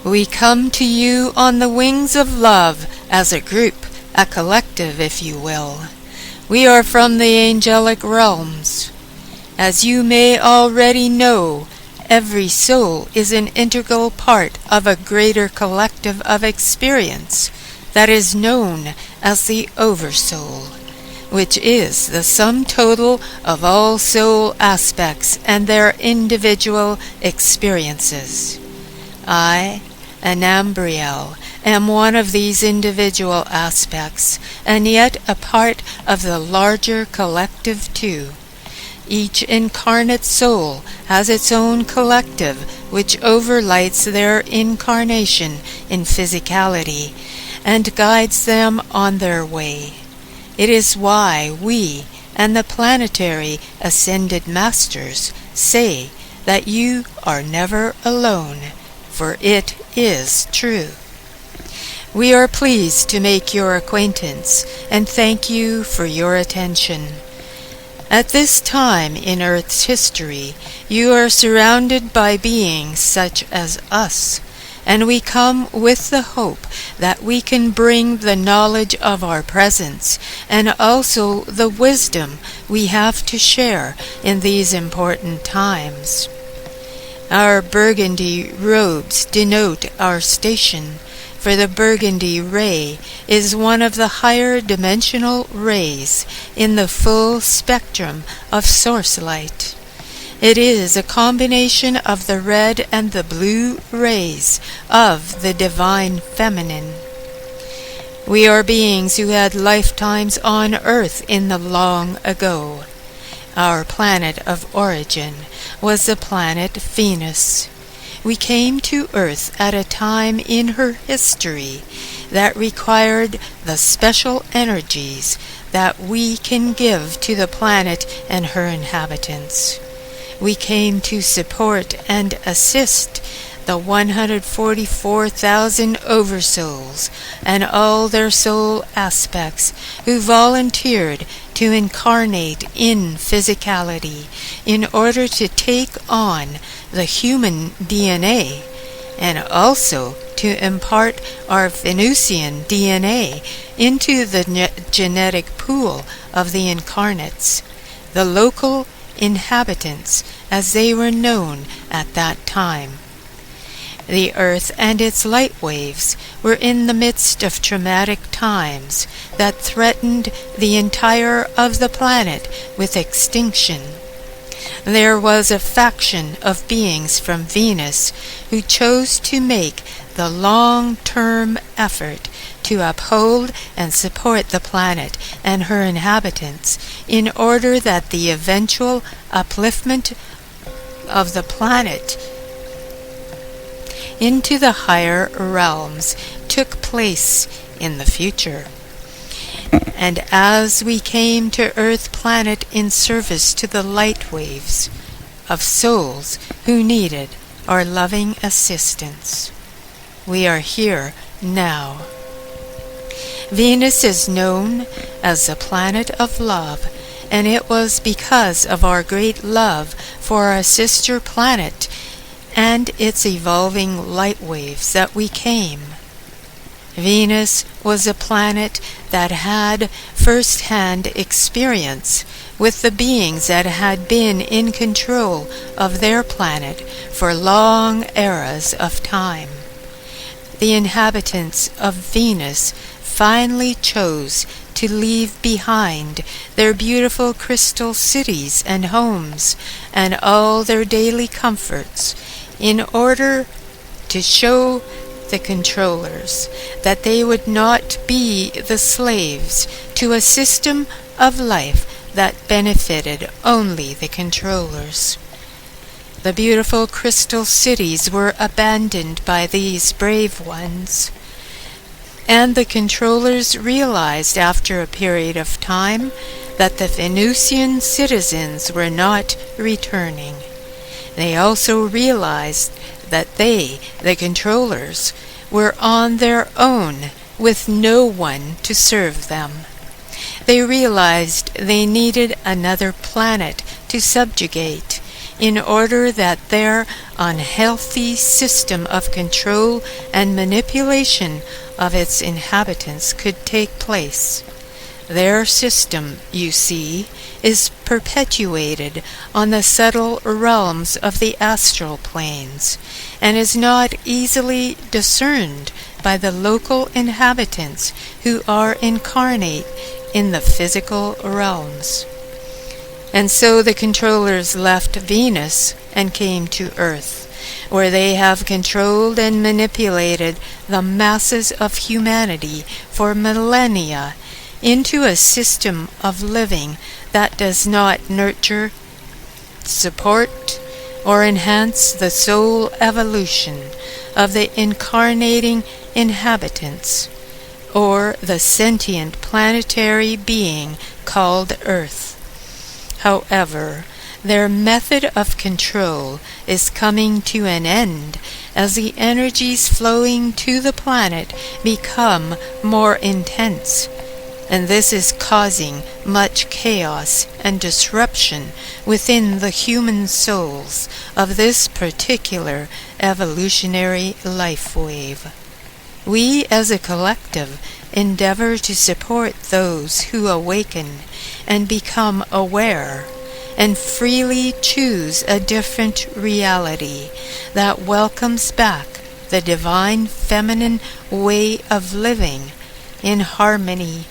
We come to you on the wings of love as a group, a collective, if you will. We are from the angelic realms. As you may already know, every soul is an integral part of a greater collective of experience that is known as the Oversoul, which is the sum total of all soul aspects and their individual experiences. I, Anambriel, am one of these individual aspects, and yet a part of the larger collective too. Each incarnate soul has its own collective which overlights their incarnation in physicality and guides them on their way. It is why we and the planetary ascended masters say that you are never alone, for it is true. We are pleased to make your acquaintance and thank you for your attention. At this time in Earth's history, you are surrounded by beings such as us, and we come with the hope that we can bring the knowledge of our presence and also the wisdom we have to share in these important times. Our burgundy robes denote our station, for the burgundy ray is one of the higher dimensional rays in the full spectrum of source light. It is a combination of the red and the blue rays of the divine feminine. We are beings who had lifetimes on Earth in the long ago. Our planet of origin was the planet Venus. We came to Earth at a time in her history that required the special energies that we can give to the planet and her inhabitants. We came to support and assist the 144,000 oversouls and all their soul aspects who volunteered to incarnate in physicality in order to take on the human DNA and also to impart our Venusian DNA into the genetic pool of the incarnates, the local inhabitants as they were known at that time. The Earth and its light waves were in the midst of traumatic times that threatened the entire of the planet with extinction. There was a faction of beings from Venus who chose to make the long-term effort to uphold and support the planet and her inhabitants in order that the eventual upliftment of the planet into the higher realms took place in the future. And as we came to Earth planet in service to the light waves of souls who needed our loving assistance, we are here now. Venus is known as the planet of love, and it was because of our great love for our sister planet and its evolving light waves that we came. Venus was a planet that had first-hand experience with the beings that had been in control of their planet for long eras of time. The inhabitants of Venus finally chose to leave behind their beautiful crystal cities and homes and all their daily comforts in order to show the controllers that they would not be the slaves to a system of life that benefited only the controllers. The beautiful crystal cities were abandoned by these brave ones, and the controllers realized after a period of time that the Venusian citizens were not returning. They also realized that they, the controllers, were on their own with no one to serve them. They realized they needed another planet to subjugate in order that their unhealthy system of control and manipulation of its inhabitants could take place. Their system, you see, is perpetuated on the subtle realms of the astral planes, and is not easily discerned by the local inhabitants who are incarnate in the physical realms. And so the controllers left Venus and came to Earth, where they have controlled and manipulated the masses of humanity for millennia into a system of living that does not nurture, support, or enhance the soul evolution of the incarnating inhabitants, or the sentient planetary being called Earth. However, their method of control is coming to an end as the energies flowing to the planet become more intense, and this is causing much chaos and disruption within the human souls of this particular evolutionary life wave. We as a collective endeavor to support those who awaken and become aware and freely choose a different reality that welcomes back the divine feminine way of living in harmony,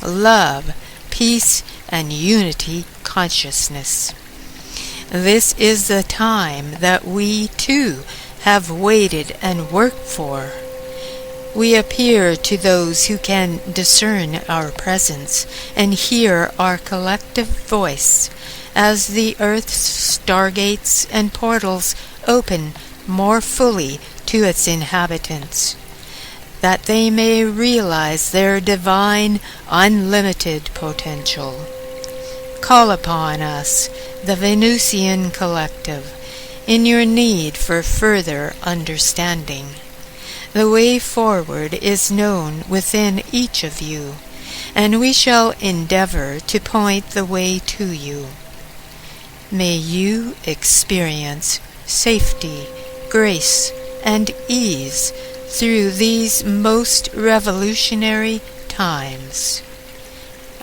love, peace, and unity consciousness. This is the time that we too have waited and worked for. We appear to those who can discern our presence and hear our collective voice as the earth's stargates and portals open more fully to its inhabitants, that they may realize their divine, unlimited potential. Call upon us, the Venusian Collective, in your need for further understanding. The way forward is known within each of you, and we shall endeavor to point the way to you. May you experience safety, grace, and ease through these most revolutionary times.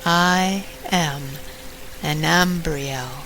I am Anambriel.